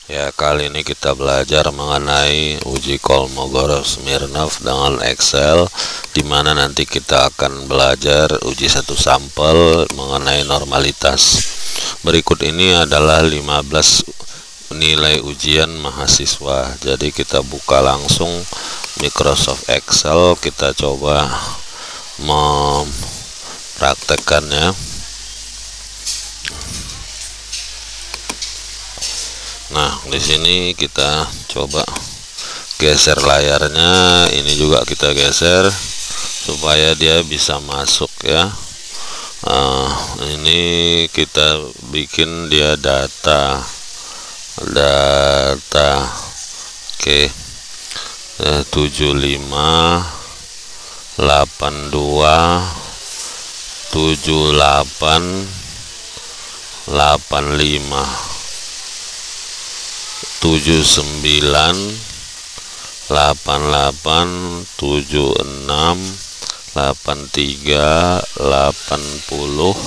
Ya, kali ini kita belajar mengenai uji Kolmogorov-Smirnov dengan Excel, dimana nanti kita akan belajar uji satu sampel mengenai normalitas. Berikut ini adalah 15 nilai ujian mahasiswa. Jadi kita buka langsung Microsoft Excel, kita coba mempraktekkannya. Nah, di sini kita coba geser layarnya, ini juga kita geser supaya dia bisa masuk ya. Ini kita bikin dia data. Oke. 75 82 78 85 79 88 76 83 80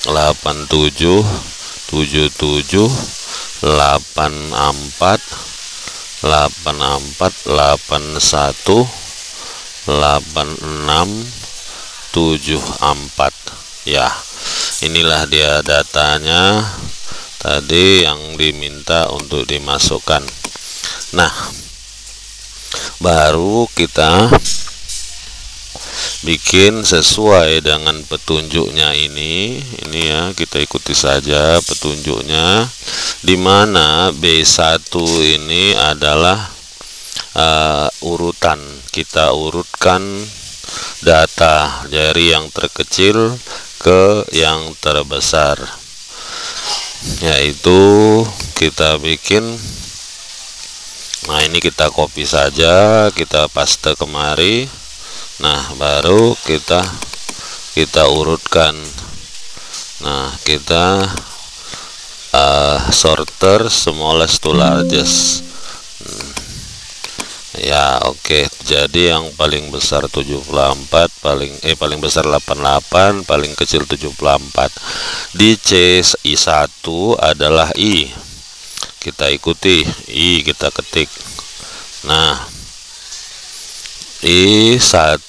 87 77 84 81 86 74. Ya, inilah dia datanya tadi yang diminta untuk dimasukkan. Nah, baru kita bikin sesuai dengan petunjuknya ini ya, kita ikuti saja petunjuknya, dimana B1 ini adalah urutan. Kita urutkan data dari yang terkecil ke yang terbesar, yaitu kita bikin. Nah, ini kita copy saja, kita paste kemari. Nah, baru kita urutkan. Nah, kita sorter smallest to largest. Ya, oke. Jadi yang paling besar 74, paling besar 88, paling kecil 74. Di I1 adalah I. Kita ikuti I, kita ketik. Nah, I1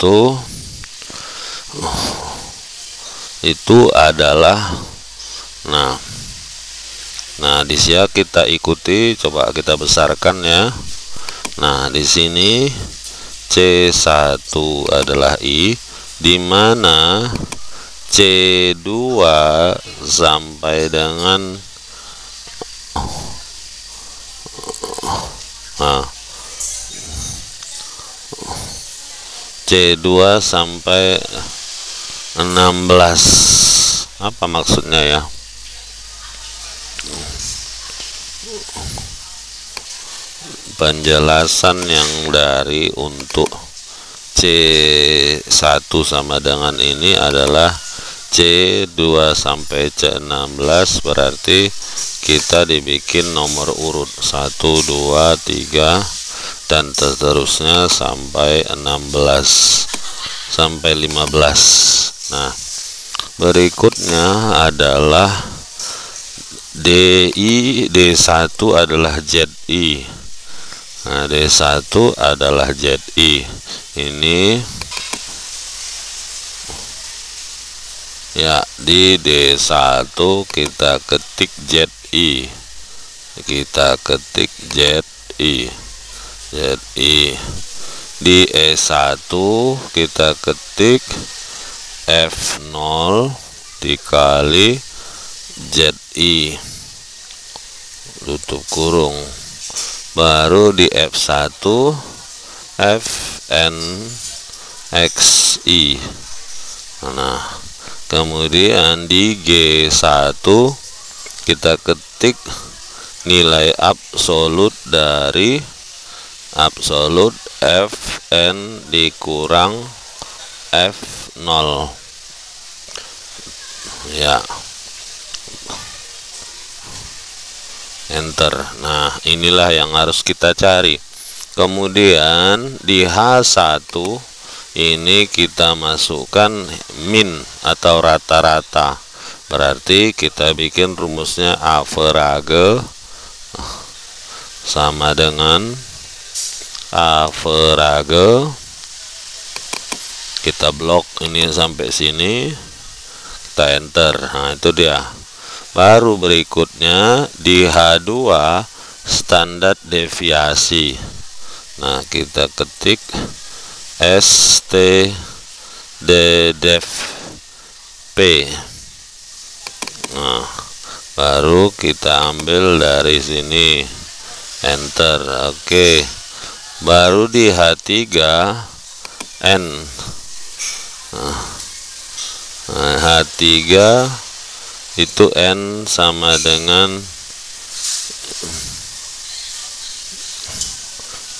itu adalah nah di sini kita ikuti, coba kita besarkan ya. Nah, di sini C1 adalah I, di mana C2 sampai dengan C2 sampai 16. Apa maksudnya ya? Penjelasan yang dari untuk C1 sama dengan ini adalah C2 sampai C16, berarti kita dibikin nomor urut 1 2 3 dan seterusnya sampai 16 sampai 15. Nah, berikutnya adalah D1 adalah ZI. Nah, D1 adalah ZI. Ini ya, di D1 kita ketik ZI. Kita ketik ZI. Di E1 kita ketik F0 dikali ZI, tutup kurung. Baru di F1 FNXI. Nah, kemudian di G1 kita ketik nilai absolut dari absolut Fn dikurang F0 ya, enter. Nah, inilah yang harus kita cari. Kemudian di H1 ini kita masukkan min atau rata-rata. Berarti kita bikin rumusnya average sama dengan average. Kita blok ini sampai sini, kita enter. Nah, itu dia. Baru berikutnya di H2 standar deviasi. Nah, kita ketik STDDEV P. Nah, baru kita ambil dari sini, enter. Oke. Baru di H3 N. Nah, H3 itu N sama dengan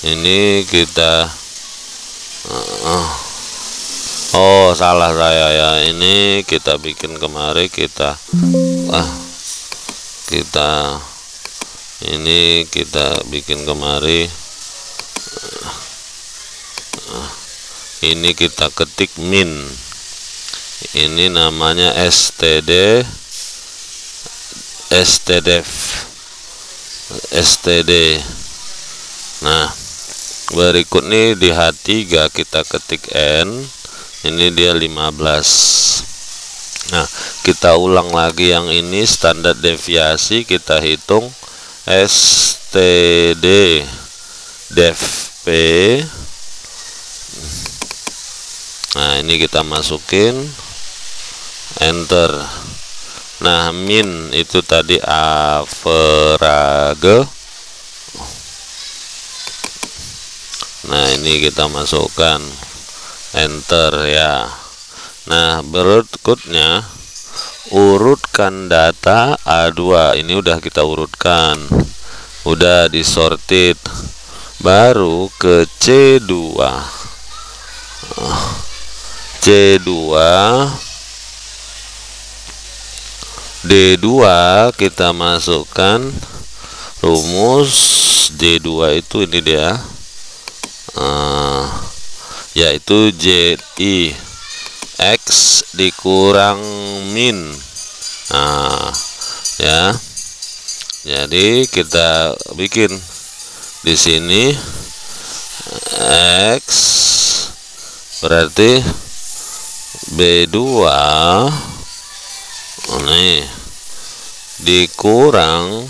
ini kita oh salah saya ya, ini kita bikin kemarin, kita ini kita bikin kemarin, ini kita ketik min, ini namanya STD. Nah, berikut nih di H3 kita ketik N, ini dia 15. Nah, kita ulang lagi yang ini standar deviasi, kita hitung STDDEV P. Nah, ini kita masukin, enter. Nah, min itu tadi average. Nah, ini kita masukkan, enter ya. Nah, berikutnya urutkan data A2. Ini udah kita urutkan, udah disorted. Baru ke C2. D2 kita masukkan rumus D2 itu, ini dia, yaitu ZI X dikurang min. Nah, ya, jadi kita bikin di sini X berarti B2 ini dikurang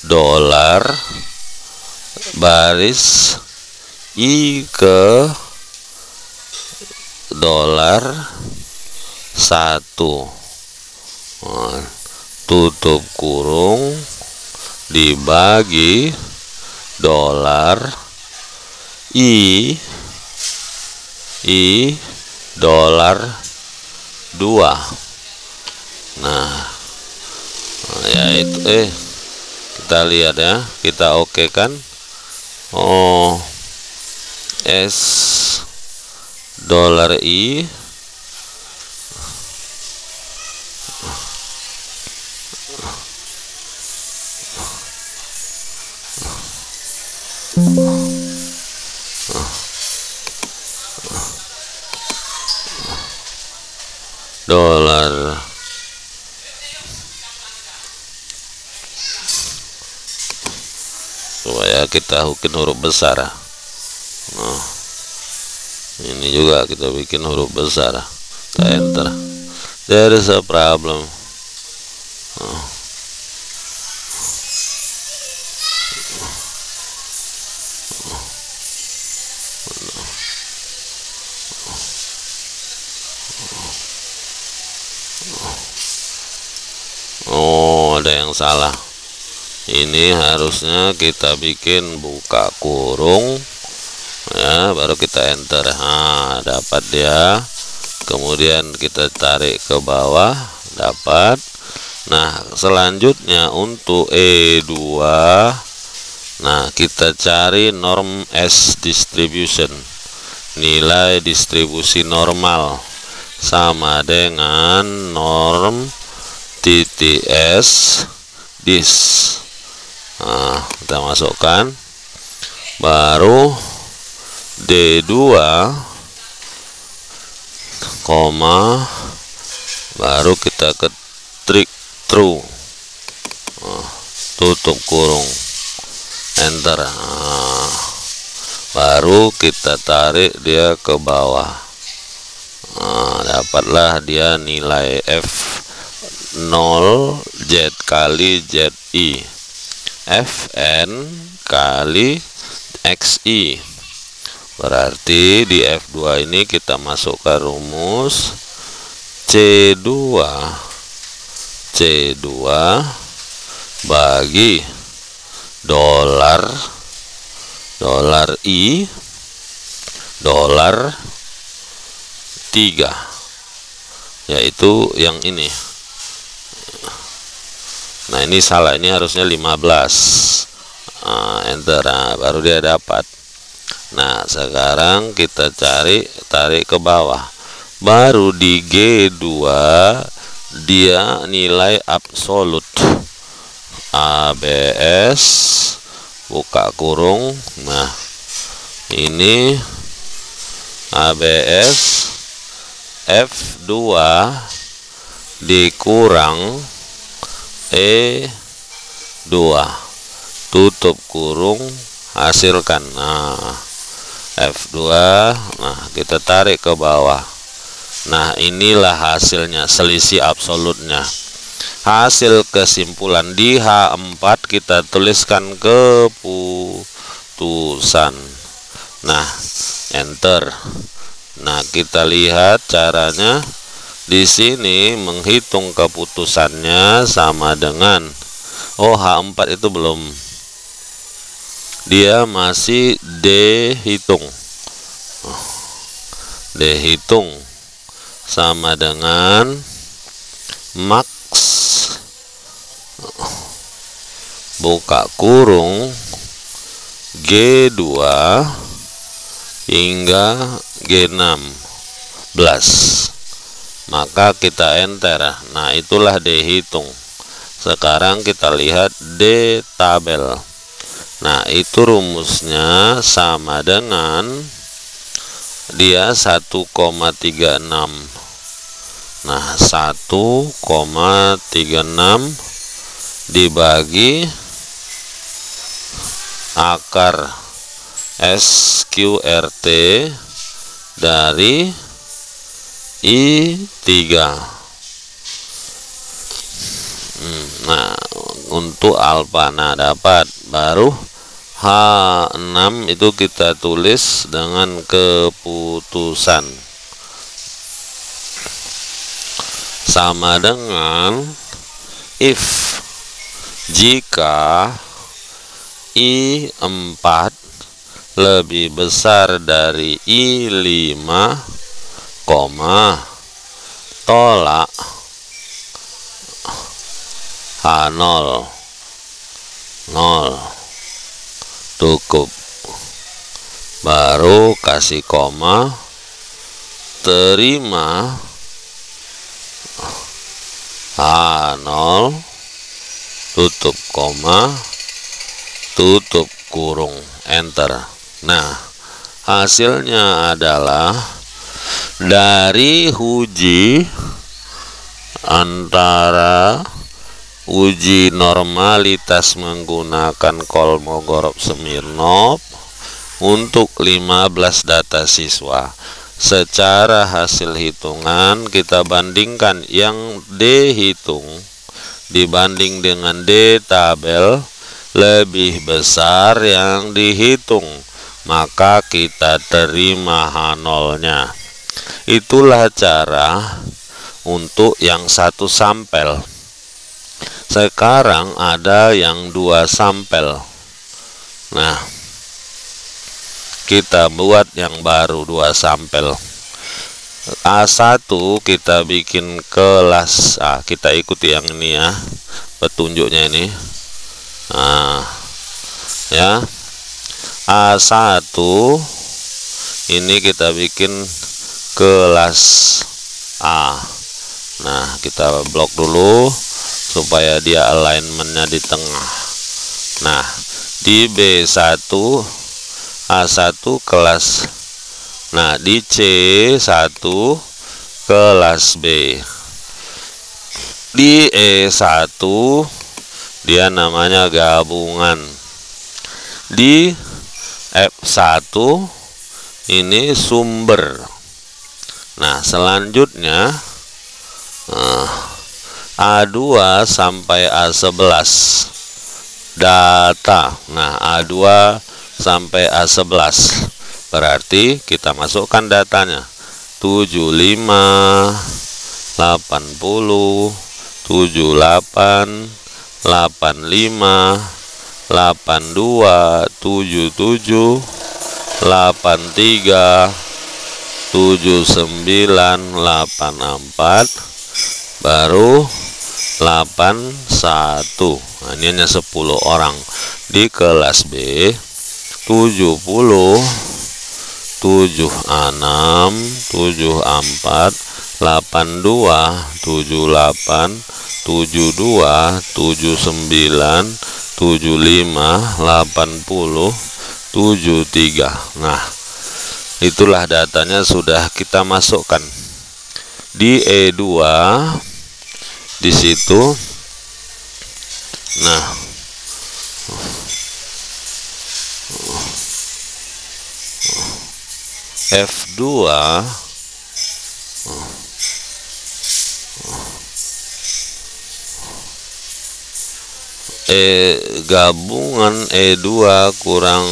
dolar baris I ke dolar 1, tutup kurung, dibagi dolar I dolar 2. Nah, ya itu kita lihat ya, kita oke kan. Oh, S dolar I dolar supaya kita bikin huruf besar. Nah, ini juga kita bikin huruf besar, kita enter. There is a problem. Oh, ada yang salah. Ini harusnya kita bikin buka kurung ya, baru kita enter. Nah, dapat dia. Kemudian kita tarik ke bawah, dapat. Nah, selanjutnya untuk E2, nah kita cari norm S distribution, nilai distribusi normal sama dengan norm TTS dis. Nah, kita masukkan, baru D2 koma, baru kita ketik true, tutup kurung, enter. Baru kita tarik dia ke bawah. Dapatlah dia nilai F0 Z kali ZI, Fn kali XI. Berarti di F2 ini kita masukkan rumus C2 bagi dolar I dolar 3, yaitu yang ini. Nah, ini salah, ini harusnya 15. Enter. Baru dia dapat. Nah, sekarang kita tarik ke bawah. Baru di G2 dia nilai absolut. ABS buka kurung. Nah, ini ABS F2 dikurang E2 tutup kurung, hasilkan. Nah, F2. Nah, kita tarik ke bawah. Nah, inilah hasilnya, selisih absolutnya. Hasil kesimpulan di H4 kita tuliskan keputusan. Nah, enter. Nah, kita lihat caranya. Di sini menghitung keputusannya sama dengan H4 itu belum, dia masih dihitung. Dihitung sama dengan max buka kurung G2 hingga G16. Maka kita enter. Nah, itulah dihitung. Sekarang kita lihat D tabel. Nah, itu rumusnya sama dengan dia 1,36. Nah, 1,36 dibagi akar SQRT dari I3. Nah, untuk alfa, nah dapat. Baru H6 itu kita tulis dengan keputusan sama dengan if jika I4 lebih besar dari I5, tolak H0 0, cukup. Baru kasih koma, terima H0, tutup koma, tutup kurung, enter. Nah, hasilnya adalah dari uji antara uji normalitas menggunakan Kolmogorov-Smirnov untuk 15 data siswa. Secara hasil hitungan kita bandingkan yang dihitung dibanding dengan D tabel, lebih besar yang dihitung, maka kita terima H0-nya. Itulah cara untuk yang 1 sampel. Sekarang ada yang 2 sampel. Nah, kita buat yang baru 2 sampel. A1 kita bikin kelas. Kita ikuti yang ini ya, petunjuknya ini. Nah, ya, A1 ini kita bikin kelas A. Nah, kita blok dulu supaya dia alignmentnya di tengah. Nah, di B1 A1 kelas. Nah, di C1 kelas B. Di E1 dia namanya gabungan. Di F1 ini sumber. Nah, selanjutnya A2 sampai A11 data. Nah, A2 sampai A11 berarti kita masukkan datanya 75, 80, 78, 85, 82, 77, 83, 79, 84, baru 81. Nah, ini hanya 10 orang. Di kelas B 70, 76, 74, 82, 78, 72, 79, 75, 80, 73. Nah, itulah datanya sudah kita masukkan di E2 di situ. Nah, F2 gabungan E2 kurang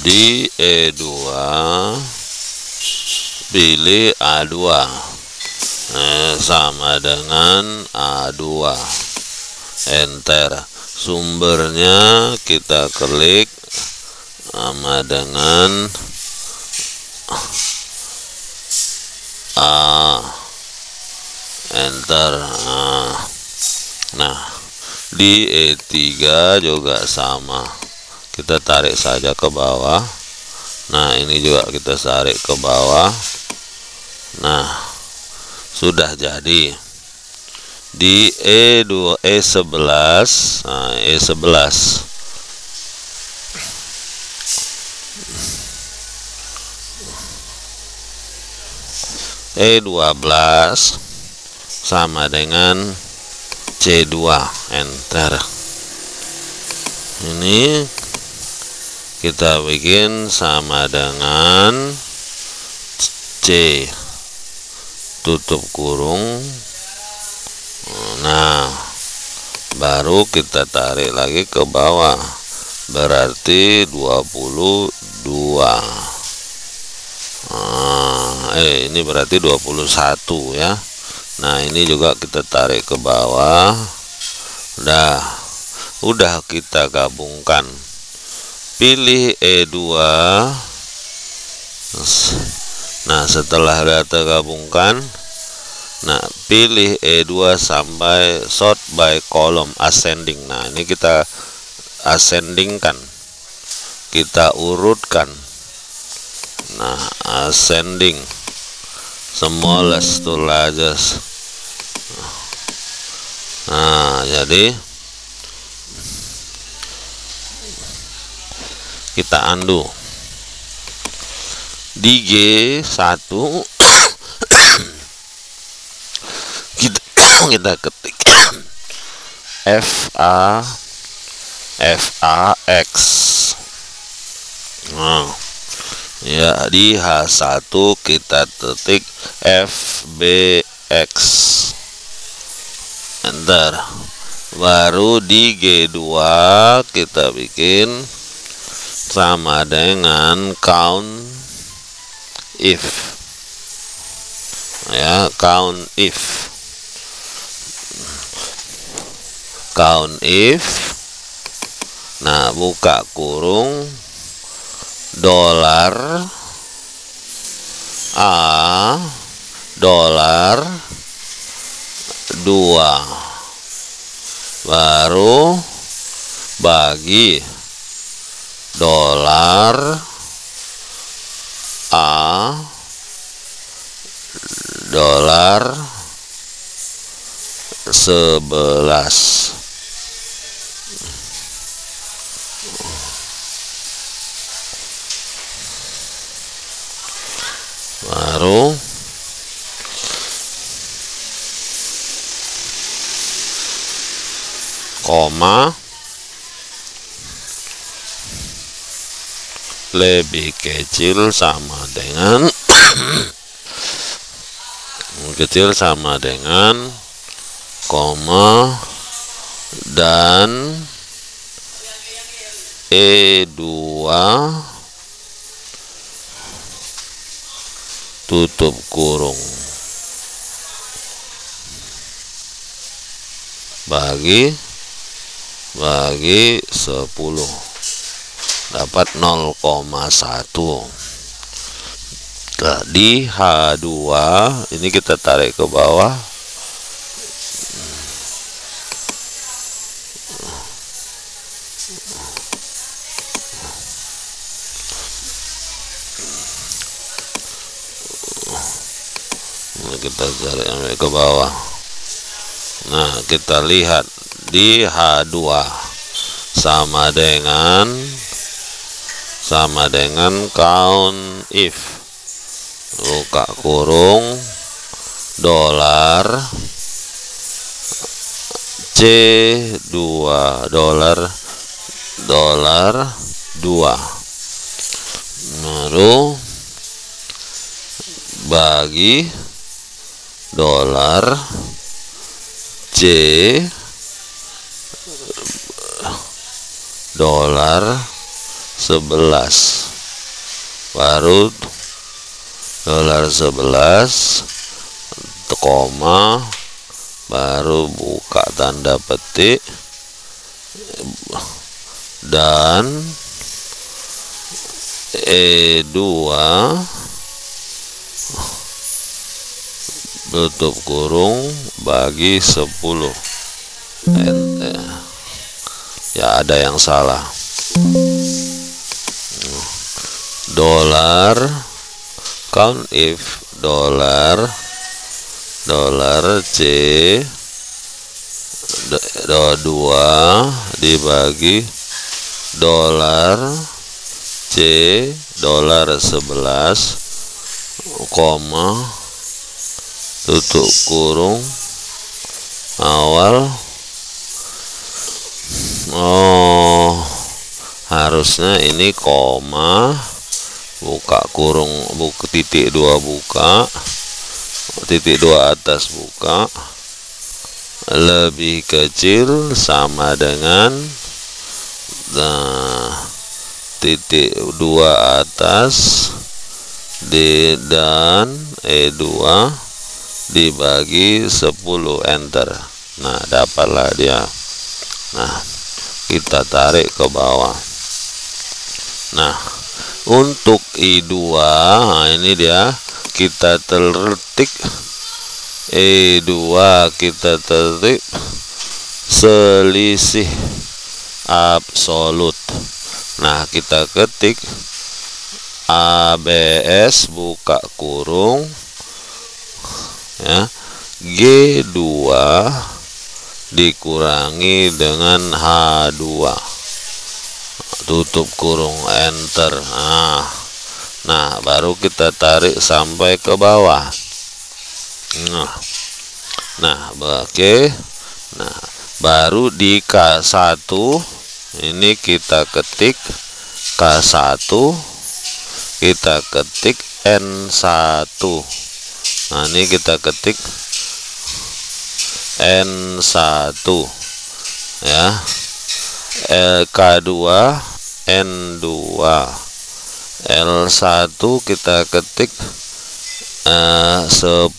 di E2 pilih A2 sama dengan A2, enter. Sumbernya kita klik sama dengan A, enter. Nah, di E3 juga sama, kita tarik saja ke bawah. Nah, ini juga kita tarik ke bawah. Nah, sudah jadi. Di E2 E11, nah E11 E12 sama dengan C2, enter. Ini kita bikin sama dengan C, tutup kurung. Nah, baru kita tarik lagi ke bawah, berarti 22. Ini berarti 21 ya. Nah, ini juga kita tarik ke bawah. Udah kita gabungkan. Pilih E2. Nah, setelah data gabungkan, nah pilih E2 sampai sort by column ascending. Nah, ini kita ascendingkan, kita urutkan. Nah, ascending smallest to largest. Nah, jadi kita undo. Di G1 kita ketik FAX. Nah, ya, di H1 kita ketik FBX, enter. Baru di G2 kita bikin sama dengan count if, ya, count if. count if, nah buka kurung, dolar A, dolar 2, baru bagi dolar A, dolar 11, baru koma lebih kecil sama dengan kecil sama dengan koma dan E2 tutup kurung bagi 10 dapat 0,1. Di H2 ini kita tarik ke bawah, kita tarik sampai ke bawah. Nah kita lihat di H2 sama dengan count if, buka kurung, dolar C2, dolar 2, baru bagi dolar C, dolar 11, baru dolar 11, koma, baru buka tanda petik dan E2 tutup kurung bagi 10. Ya ada yang salah. Dolar count if dolar C 2 dibagi dolar C, dolar 11, koma, tutup kurung awal. Harusnya ini koma, buka kurung, buka titik 2, buka titik 2 atas, buka lebih kecil sama dengan titik 2 atas dan E2 dibagi 10, enter. Nah dapatlah dia. Nah kita tarik ke bawah. Nah untuk I2, nah ini dia, kita tertik E2, kita tertik selisih absolut. Nah kita ketik ABS, buka kurung ya, G2 dikurangi dengan H2, tutup kurung, enter. Nah baru kita tarik sampai ke bawah. Nah oke. Nah baru di K1 ini kita ketik K1, kita ketik N1. Nah ini kita ketik N1 ya, K2 N2, L1 kita ketik 10,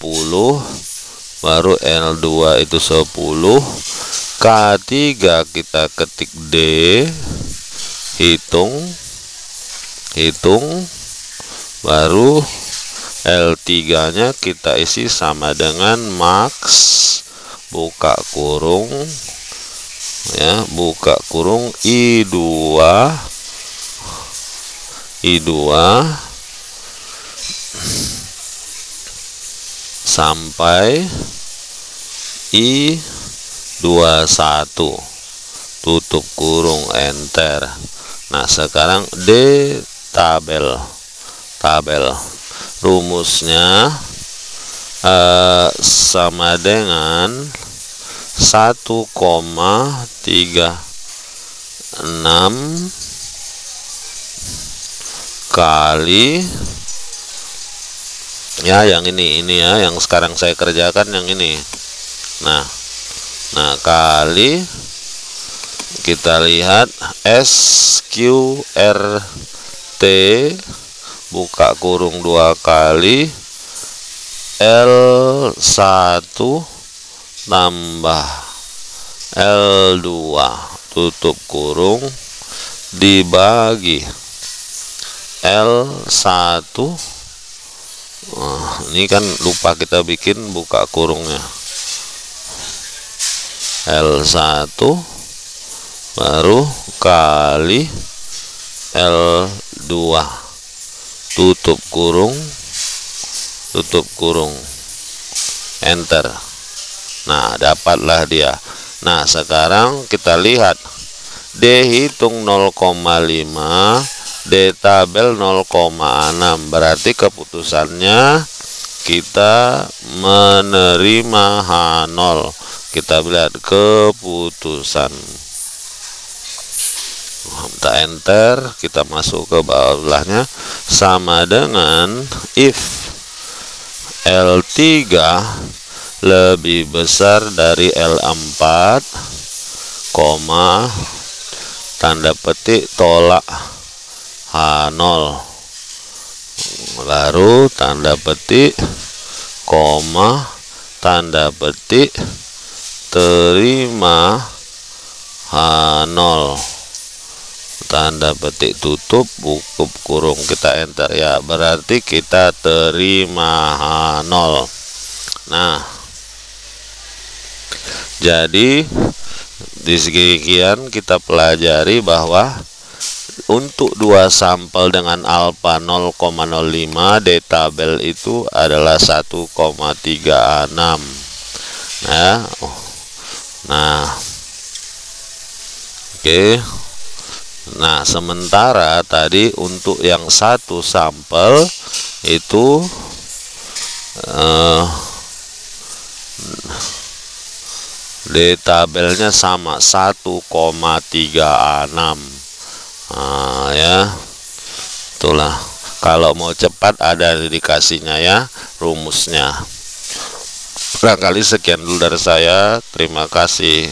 baru L2 itu 10, K3 kita ketik D, hitung, baru L3 nya kita isi sama dengan max, buka kurung ya, buka kurung I2 sampai I21, tutup kurung, enter. Nah sekarang D tabel rumusnya sama dengan 1,36 kali ya, yang ini ya, yang sekarang saya kerjakan yang ini. Nah kali, kita lihat SQRT, buka kurung 2 kali L1 tambah L2, tutup kurung, dibagi L1. Ini kan lupa kita bikin buka kurungnya. L1 baru kali L2, tutup kurung, enter. Nah dapatlah dia. Nah sekarang kita lihat D hitung 0,5, D tabel 0,6, berarti keputusannya kita menerima H0. Kita lihat keputusan, kita enter, kita masuk ke bawahnya, sama dengan if L3 lebih besar dari L4, koma, tanda petik tolak H0, baru tanda petik, koma, tanda petik, terima H0, tanda petik tutup, buka kurung, kita enter ya, berarti kita terima H0. Nah jadi di sekian kita pelajari bahwa untuk 2 sampel dengan alfa 0,05, D tabel itu adalah 1,36 ya. Nah oke. Nah sementara tadi untuk yang 1 sampel itu D tabelnya sama 1,36. Ya itulah, kalau mau cepat ada dikasihnya ya rumusnya. Barangkali sekian dulu dari saya, terima kasih.